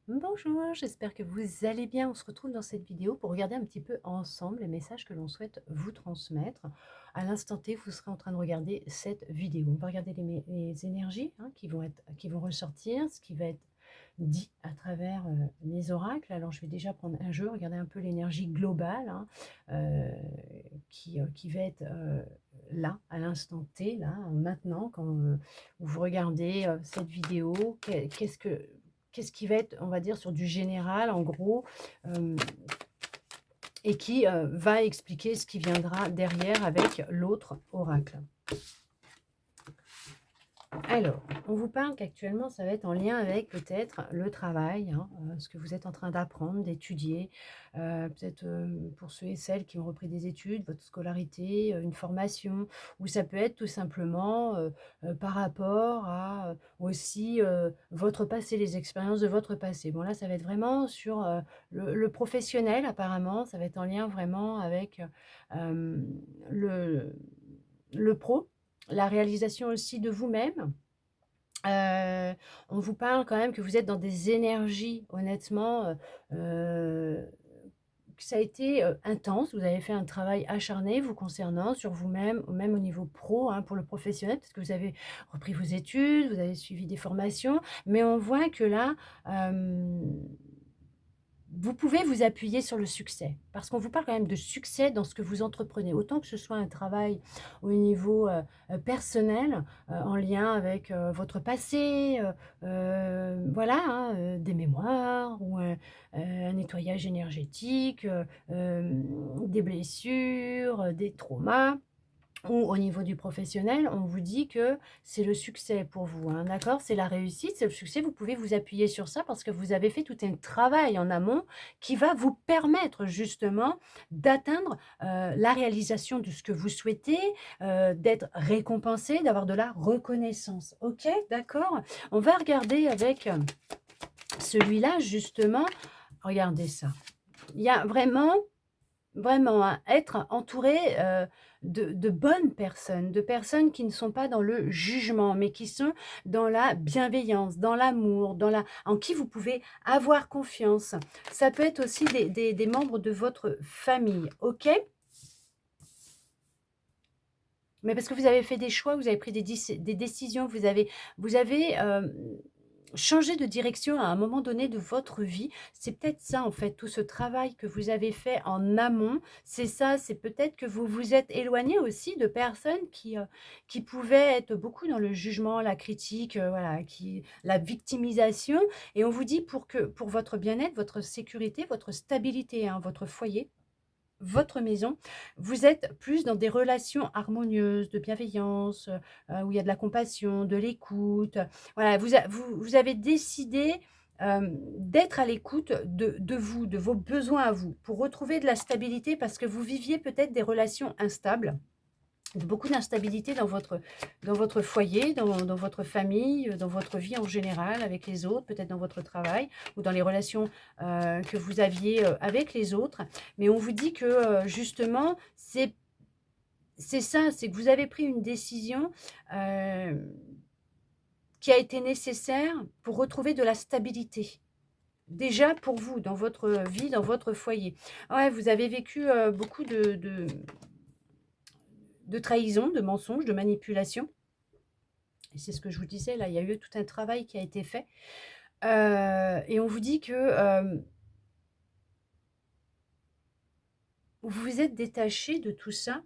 Bonjour, j'espère que vous allez bien. On se retrouve dans cette vidéo pour regarder un petit peu ensemble les messages que l'on souhaite vous transmettre. À l'instant T, vous serez en train de regarder cette vidéo. On va regarder les énergies qui vont ressortir, ce qui va être dit à travers les oracles. Alors, je vais déjà prendre un jeu, regarder un peu l'énergie globale euh, qui va être là, à l'instant T, là, maintenant, quand vous regardez cette vidéo. Qu'est-ce qui va être, on va dire, sur du général, en gros, et qui va expliquer ce qui viendra derrière avec l'autre oracle. Alors, on vous parle qu'actuellement, ça va être en lien avec peut-être le travail, ce que vous êtes en train d'apprendre, d'étudier, peut-être pour ceux et celles qui ont repris des études, votre scolarité, une formation, ou ça peut être tout simplement par rapport à aussi votre passé, les expériences de votre passé. Bon, là, ça va être vraiment sur le professionnel, apparemment, ça va être en lien vraiment avec euh, le, le pro, la réalisation aussi de vous-même. Heu, on vous parle quand même que vous êtes dans des énergies honnêtement, que ça a été, intense. Vous avez fait un travail acharné vous concernant, sur vous-même, ou même au niveau pro, pour le professionnel, parce que vous avez repris vos études, vous avez suivi des formations. Mais on voit que là, hem vous pouvez vous appuyer sur le succès, parce qu'on vous parle quand même de succès dans ce que vous entreprenez. Autant que ce soit un travail au niveau, personnel, en lien avec, votre passé, voilà, des mémoires ou un nettoyage énergétique, des blessures, des traumas. Ou au niveau du professionnel, on vous dit que c'est le succès pour vous, d'accord? C'est la réussite, c'est le succès. Vous pouvez vous appuyer sur ça parce que vous avez fait tout un travail en amont qui va vous permettre justement d'atteindre, la réalisation de ce que vous souhaitez, d'être récompensé, d'avoir de la reconnaissance. OK? D'accord? On va regarder avec, celui-là justement. Regardez ça. Il y a vraiment Vraiment, être entouré, de bonnes personnes, de personnes qui ne sont pas dans le jugement, mais qui sont dans la bienveillance, dans l'amour, en qui vous pouvez avoir confiance. Ça peut être aussi des membres de votre famille, OK? Mais parce que vous avez fait des choix, vous avez pris des décisions, vous avez, changé de direction à un moment donné de votre vie. C'est peut-être ça, en fait, tout ce travail que vous avez fait en amont, c'est ça. C'est peut-être que vous vous êtes éloigné aussi de personnes qui pouvaient être beaucoup dans le jugement, la critique, voilà, la victimisation. Et on vous dit pour votre bien-être, votre sécurité, votre stabilité, votre foyer, votre maison, vous êtes plus dans des relations harmonieuses, de bienveillance, où il y a de la compassion, de l'écoute. Voilà, vous avez décidé, d'être à l'écoute de vous, de vos besoins à vous, pour retrouver de la stabilité parce que vous viviez peut-être des relations instables. Beaucoup d'instabilité dans votre foyer, dans votre famille, dans votre vie en général avec les autres, peut-être dans votre travail ou dans les relations, que vous aviez, avec les autres. Mais on vous dit que, justement, c'est ça, c'est que vous avez pris une décision, hem, qui a été nécessaire pour retrouver de la stabilité. Déjà pour vous, dans votre vie, dans votre foyer. Ouais, vous avez vécu, beaucoup de trahison, de mensonges, de manipulation. Et c'est ce que je vous disais là, il y a eu tout un travail qui a été fait, et on vous dit que, vous vous êtes détaché de tout ça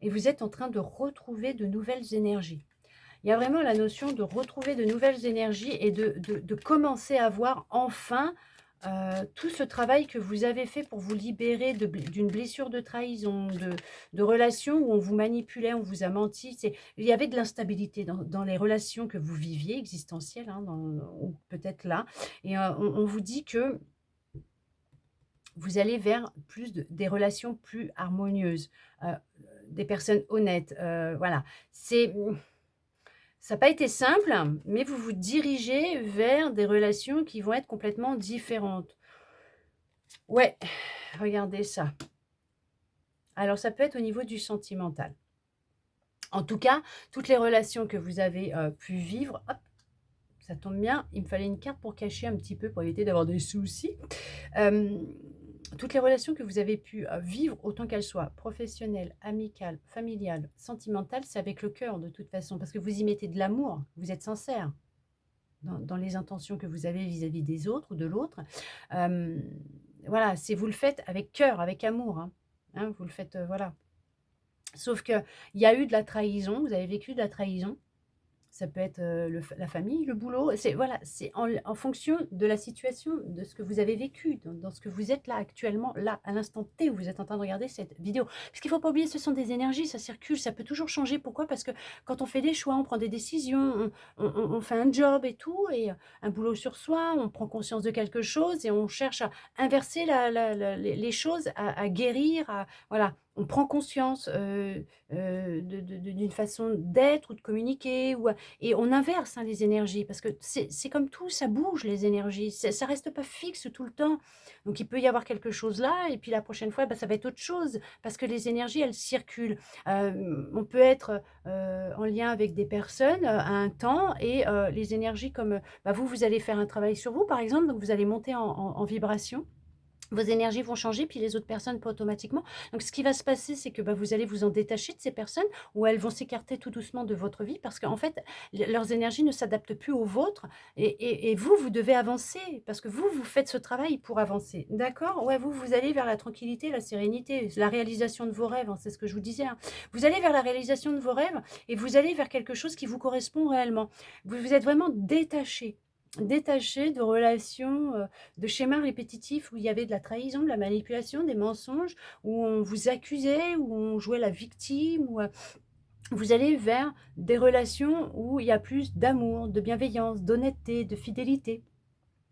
et vous êtes en train de retrouver de nouvelles énergies. Il y a vraiment la notion de retrouver de nouvelles énergies et de commencer à voir enfin, tout ce travail que vous avez fait pour vous libérer d'une blessure de trahison, de relations où on vous manipulait, on vous a menti. Il y avait de l'instabilité dans les relations que vous viviez, existentielles, ou peut-être là. Et on vous dit que vous allez vers des relations plus harmonieuses, heu, des personnes honnêtes, voilà. Ça n'a pas été simple, mais vous vous dirigez vers des relations qui vont être complètement différentes. Ouais, regardez ça. Alors ça peut être au niveau du sentimental. En tout cas, toutes les relations que vous avez, pu vivre, hop, Ça tombe bien, il me fallait une carte pour cacher un petit peu, pour éviter d'avoir des soucis. Hem, Toutes les relations que vous avez pu, vivre, autant qu'elles soient professionnelles, amicales, familiales, sentimentales, c'est avec le cœur de toute façon, parce que vous y mettez de l'amour, vous êtes sincère dans les intentions que vous avez vis-à-vis des autres ou de l'autre. Hem, voilà, c'est vous le faites avec cœur, avec amour, hein. Hein, vous le faites, voilà. Sauf qu'il y a eu de la trahison, vous avez vécu de la trahison. Ça peut être, la famille, le boulot, c'est voilà, c'est en fonction de la situation, de ce que vous avez vécu, dans ce que vous êtes là, actuellement, là, à l'instant T où vous êtes en train de regarder cette vidéo. Parce qu'il ne faut pas oublier, ce sont des énergies, ça circule, ça peut toujours changer. Pourquoi? Parce que quand on fait des choix, on prend des décisions, on fait un job et tout et un boulot sur soi, on prend conscience de quelque chose et on cherche à inverser la les choses, à guérir, à voilà. On prend conscience, d'une façon d'être ou de communiquer ou et on inverse, hein, les énergies parce que c'est comme tout, ça bouge les énergies, ça reste pas fixe tout le temps. Donc il peut y avoir quelque chose là et puis la prochaine fois, bah, ça va être autre chose parce que les énergies, elles circulent. On peut être, en lien avec des personnes, à un temps et les énergies comme, bah, vous allez faire un travail sur vous, par exemple, donc vous allez monter en vibration. Vos énergies vont changer, puis les autres personnes pas automatiquement. Donc ce qui va se passer, c'est que, bah, vous allez vous en détacher de ces personnes ou elles vont s'écarter tout doucement de votre vie parce qu'en fait, leurs énergies ne s'adaptent plus aux vôtres et vous, vous devez avancer parce que vous, vous faites ce travail pour avancer. D'accord? Ouais, vous allez vers la tranquillité, la sérénité, la réalisation de vos rêves, hein, c'est ce que je vous disais, hein. Vous allez vers la réalisation de vos rêves et vous allez vers quelque chose qui vous correspond réellement. Vous êtes vraiment détaché de relations, de schémas répétitifs où il y avait de la trahison, de la manipulation, des mensonges, où on vous accusait, où on jouait la victime, où, vous allez vers des relations où il y a plus d'amour, de bienveillance, d'honnêteté, de fidélité,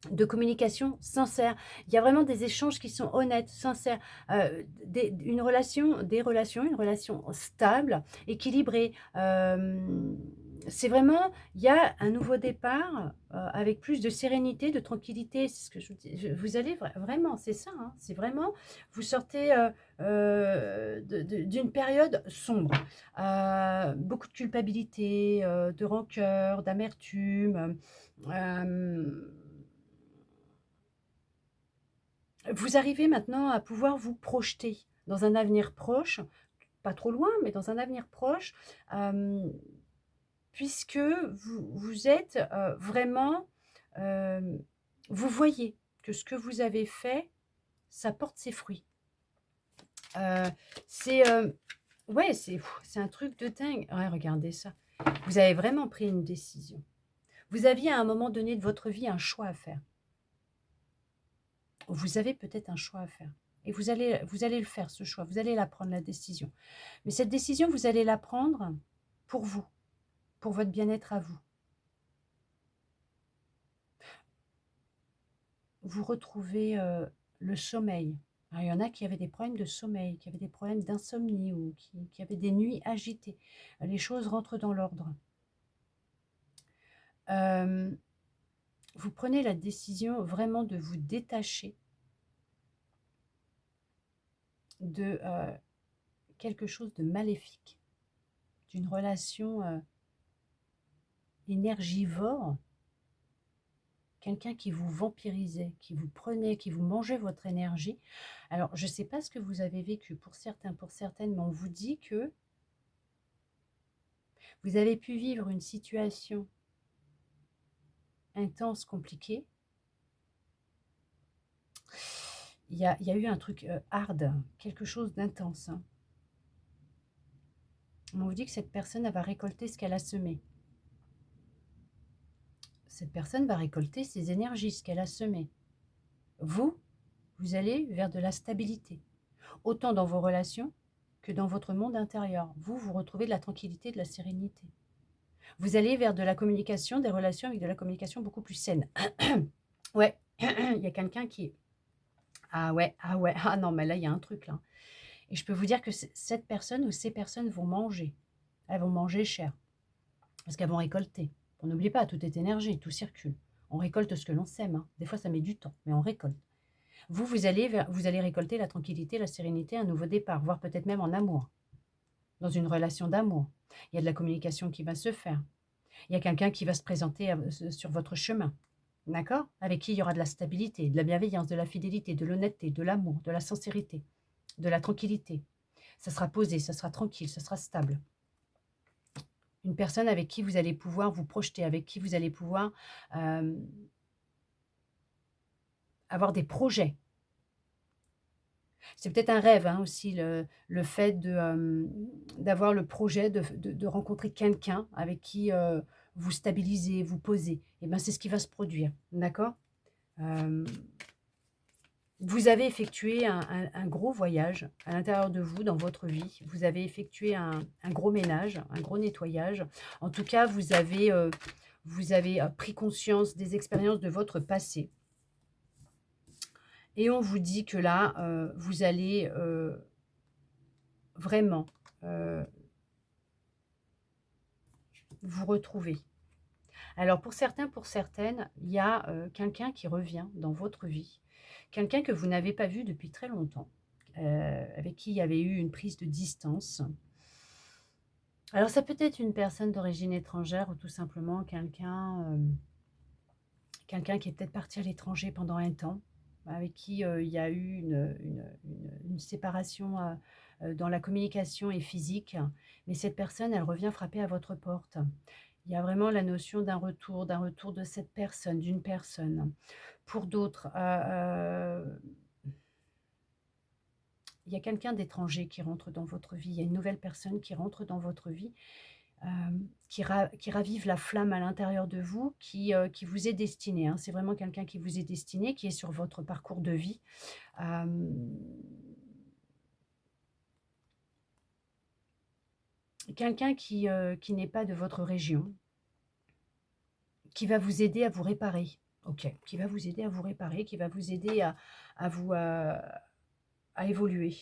de communication sincère. Il y a vraiment des échanges qui sont honnêtes, sincères, une relation stable, équilibrée. C'est vraiment il y a un nouveau départ, avec plus de sérénité, de tranquillité. C'est ce que je vous dis. Vous allez vraiment, c'est ça, hein, c'est vraiment vous sortez, d'une période sombre. Beaucoup de culpabilité, de rancœur, d'amertume, hem vous arrivez maintenant à pouvoir vous projeter dans un avenir proche, pas trop loin, mais dans un avenir proche, hem, puisque vous êtes, vraiment, hem, vous voyez que ce que vous avez fait, ça porte ses fruits. Heu, c'est, ouais, c'est un truc de dingue. Ouais, regardez ça. Vous avez vraiment pris une décision. Vous aviez à un moment donné de votre vie un choix à faire. Vous avez peut-être un choix à faire et vous allez le faire ce choix, vous allez la prendre la décision. Mais cette décision, vous allez la prendre pour vous, pour votre bien-être à vous. Vous retrouvez, le sommeil. Alors il y en a qui avaient des problèmes de sommeil, qui avaient des problèmes d'insomnie ou qui avaient des nuits agitées. Les choses rentrent dans l'ordre. Hem, vous prenez la décision vraiment de vous détacher de, quelque chose de maléfique, d'une relation, énergivore, quelqu'un qui vous vampirisait, qui vous prenait, qui vous mangeait votre énergie. Alors, je ne sais pas ce que vous avez vécu pour certains, pour certaines, mais on vous dit que vous avez pu vivre une situation intense, compliquée. Il y a eu un truc hard, quelque chose d'intense, hein. On vous dit que cette personne, elle va récolter ce qu'elle a semé. Cette personne va récolter ses énergies, ce qu'elle a semé. Vous, vous allez vers de la stabilité, autant dans vos relations que dans votre monde intérieur. Vous, vous retrouvez de la tranquillité, de la sérénité. Vous allez vers de la communication, des relations avec de la communication beaucoup plus saine. Ouais, il y a quelqu'un qui... Ah ouais, ah ouais, ah non, mais là, il y a un truc là. Et je peux vous dire que cette personne ou ces personnes vont manger. Elles vont manger cher. Parce qu'elles vont récolter. On n'oublie pas, tout est énergie, tout circule. On récolte ce que l'on sème, hein. Des fois, ça met du temps, mais on récolte. Vous allez récolter la tranquillité, la sérénité, un nouveau départ, voire peut-être même en amour, dans une relation d'amour. Il y a de la communication qui va se faire. Il y a quelqu'un qui va se présenter sur votre chemin, d'accord? Avec qui il y aura de la stabilité, de la bienveillance, de la fidélité, de l'honnêteté, de l'amour, de la sincérité, de la tranquillité. Ça sera posé, ça sera tranquille, ça sera stable. Une personne avec qui vous allez pouvoir vous projeter, avec qui vous allez pouvoir, hem, avoir des projets. C'est peut-être un rêve, hein, aussi le fait d'avoir le projet de rencontrer quelqu'un avec qui, vous stabilisez, vous posez. Et ben, c'est ce qui va se produire, d'accord? Hem, vous avez effectué un gros voyage à l'intérieur de vous, dans votre vie. Vous avez effectué un gros ménage, un gros nettoyage. En tout cas, vous avez, pris conscience des expériences de votre passé et on vous dit que là, vous allez, vraiment, heu, vous retrouver. Alors pour certains, pour certaines, il y a, quelqu'un qui revient dans votre vie, quelqu'un que vous n'avez pas vu depuis très longtemps, avec qui il y avait eu une prise de distance. Alors ça peut être une personne d'origine étrangère ou tout simplement quelqu'un qui est peut-être parti à l'étranger pendant un temps, avec qui, il y a eu une séparation, dans la communication et physique. Mais cette personne, elle revient frapper à votre porte. Il y a vraiment la notion d'un retour de cette personne, d'une personne. Pour d'autres, il y a quelqu'un d'étranger qui rentre dans votre vie. Il y a une nouvelle personne qui rentre dans votre vie, qui ravive la flamme à l'intérieur de vous, qui vous est destiné, hein. C'est vraiment quelqu'un qui vous est destiné, qui est sur votre parcours de vie. Hem, quelqu'un qui n'est pas de votre région, qui va vous aider à vous réparer. OK, qui va vous aider à vous réparer, qui va vous aider à vous, à évoluer.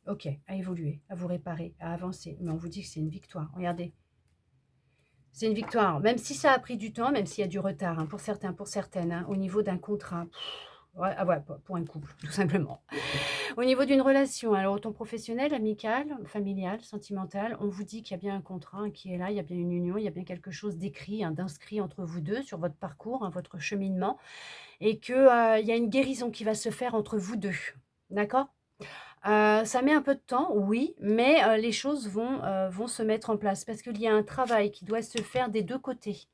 OK, à évoluer, à vous réparer, à avancer. Mais on vous dit que c'est une victoire. Regardez, c'est une victoire, même si ça a pris du temps, même s'il y a du retard, hein, pour certains, pour certaines, hein, au niveau d'un contrat. Ouais, ah ouais, pour un couple, tout simplement. Au niveau d'une relation, alors autant professionnelle, amicale, familiale, sentimentale, on vous dit qu'il y a bien un contrat, hein, qui est là, il y a bien une union, il y a bien quelque chose d'écrit, hein, d'inscrit entre vous 2 sur votre parcours, hein, votre cheminement et que, il y a une guérison qui va se faire entre vous 2. D'accord? Ça met un peu de temps, oui, mais les choses vont se mettre en place parce qu'il y a un travail qui doit se faire des 2 côtés.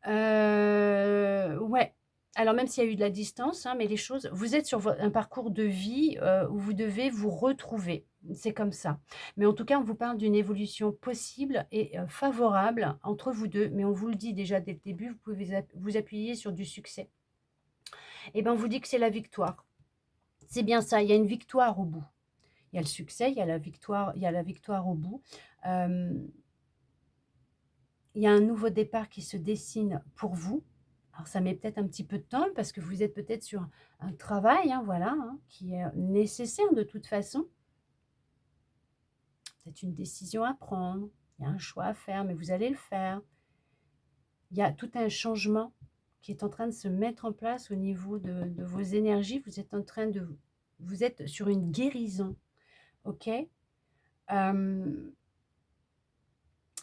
Ouais. Alors même s'il y a eu de la distance, hein, mais les choses vous êtes sur un parcours de vie, où vous devez vous retrouver. C'est comme ça. Mais en tout cas, on vous parle d'une évolution possible et favorable entre vous 2. Mais on vous le dit déjà dès le début, vous pouvez vous appuyer sur du succès. Et ben, on vous dit que c'est la victoire. C'est bien ça, il y a une victoire au bout. Il y a le succès, il y a la victoire au bout. Hem, il y a un nouveau départ qui se dessine pour vous. Alors ça met peut-être un petit peu de temps parce que vous êtes peut-être sur un travail, hein, voilà, hein, qui est nécessaire de toute façon. C'est une décision à prendre, il y a un choix à faire, mais vous allez le faire. Il y a tout un changement qui est en train de se mettre en place au niveau de vos énergies. Vous êtes en train de vous êtes sur une guérison, OK? Hem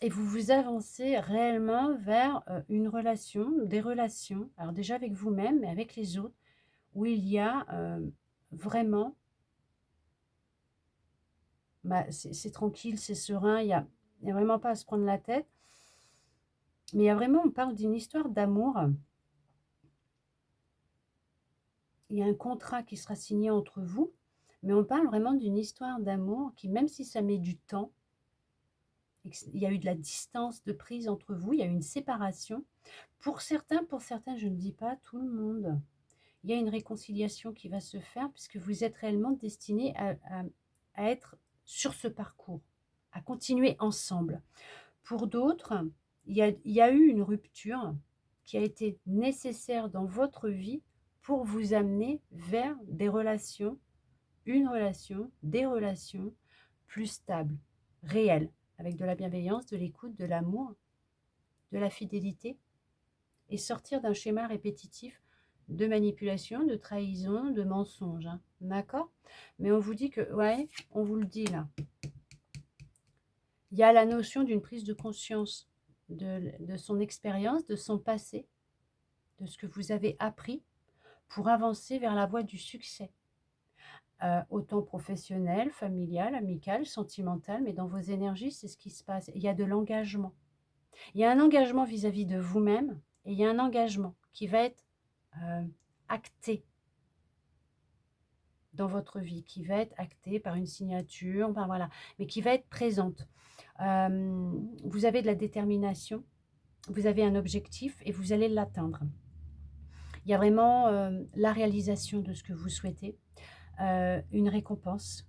Et vous vous avancez réellement vers, une relation, des relations, alors déjà avec vous-même, mais avec les autres, où il y a, vraiment, bah, c'est tranquille, c'est serein, il y a vraiment pas à se prendre la tête. Mais il y a vraiment on parle d'une histoire d'amour. Il y a un contrat qui sera signé entre vous, mais on parle vraiment d'une histoire d'amour qui, même si ça met du temps et qu'il y a eu de la distance de prise entre vous, il y a eu une séparation. Pour certains, je ne dis pas tout le monde. Il y a une réconciliation qui va se faire puisque vous êtes réellement destinés à être sur ce parcours, à continuer ensemble. Pour d'autres, il y a eu une rupture qui a été nécessaire dans votre vie pour vous amener vers des relations, une relation, des relations plus stables, réelles, avec de la bienveillance, de l'écoute, de l'amour, de la fidélité et sortir d'un schéma répétitif de manipulation, de trahison, de mensonge, hein. D'accord? Mais on vous dit que ouais, on vous le dit là. Il y a la notion d'une prise de conscience de son expérience, de son passé, de ce que vous avez appris pour avancer vers la voie du succès. Autant professionnel, familial, amical, sentimental, mais dans vos énergies, c'est ce qui se passe. Il y a de l'engagement. Il y a un engagement vis-à-vis de vous-même et il y a un engagement qui va être acté dans votre vie, qui va être acté par une signature, ben voilà, mais qui va être présente. Vous avez de la détermination, vous avez un objectif et vous allez l'atteindre. Il y a vraiment la réalisation de ce que vous souhaitez, une récompense,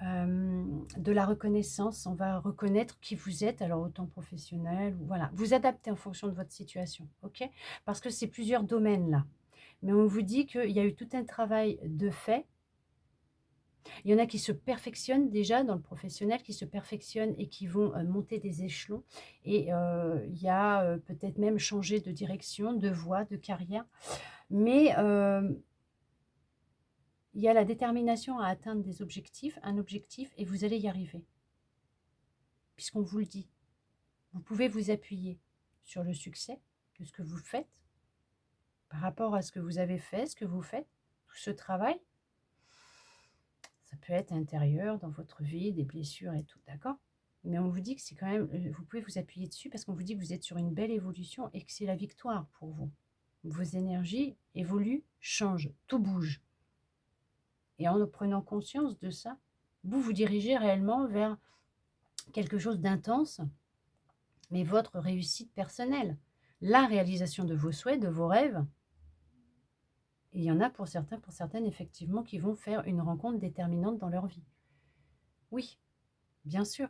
de la reconnaissance. On va reconnaître qui vous êtes, alors autant professionnel, ou voilà. Vous adaptez en fonction de votre situation, ok? Parce que c'est plusieurs domaines là. Mais on vous dit qu'il y a eu tout un travail de fait. Il y en a qui se perfectionnent déjà dans le professionnel, qui se perfectionnent et qui vont monter des échelons. Et il y a peut-être même changer de direction, de voie, de carrière. Mais il y a la détermination à atteindre des objectifs, un objectif, et vous allez y arriver. Puisqu'on vous le dit, vous pouvez vous appuyer sur le succès de ce que vous faites, par rapport à ce que vous avez fait, ce que vous faites, tout ce travail. Ça peut être intérieur, dans votre vie, des blessures et tout, d'accord? Mais on vous dit que c'est quand même, vous pouvez vous appuyer dessus parce qu'on vous dit que vous êtes sur une belle évolution et que c'est la victoire pour vous. Vos énergies évoluent, changent, tout bouge. Et en prenant conscience de ça, vous vous dirigez réellement vers quelque chose d'intense, mais votre réussite personnelle, la réalisation de vos souhaits, de vos rêves. Et il y en a pour certains, pour certaines, effectivement, qui vont faire une rencontre déterminante dans leur vie. Oui, bien sûr.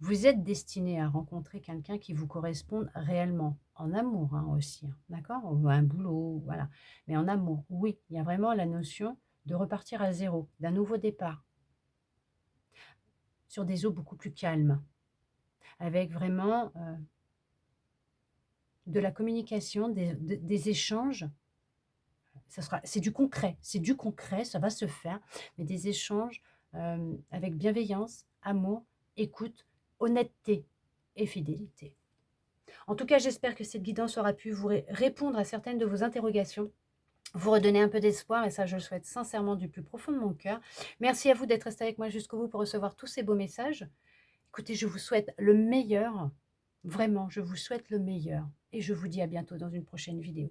Vous êtes destiné à rencontrer quelqu'un qui vous corresponde réellement, en amour aussi, d'accord? Ou un boulot, voilà. Mais en amour, oui, il y a vraiment la notion de repartir à zéro, d'un nouveau départ, sur des eaux beaucoup plus calmes, avec vraiment de la communication, des échanges. C'est du concret, ça va se faire, mais des échanges avec bienveillance, amour, écoute, honnêteté et fidélité. En tout cas, j'espère que cette guidance aura pu vous répondre à certaines de vos interrogations, vous redonner un peu d'espoir, et ça, je le souhaite sincèrement du plus profond de mon cœur. Merci à vous d'être resté avec moi jusqu'au bout pour recevoir tous ces beaux messages. Écoutez, je vous souhaite le meilleur, vraiment, je vous souhaite le meilleur, et je vous dis à bientôt dans une prochaine vidéo.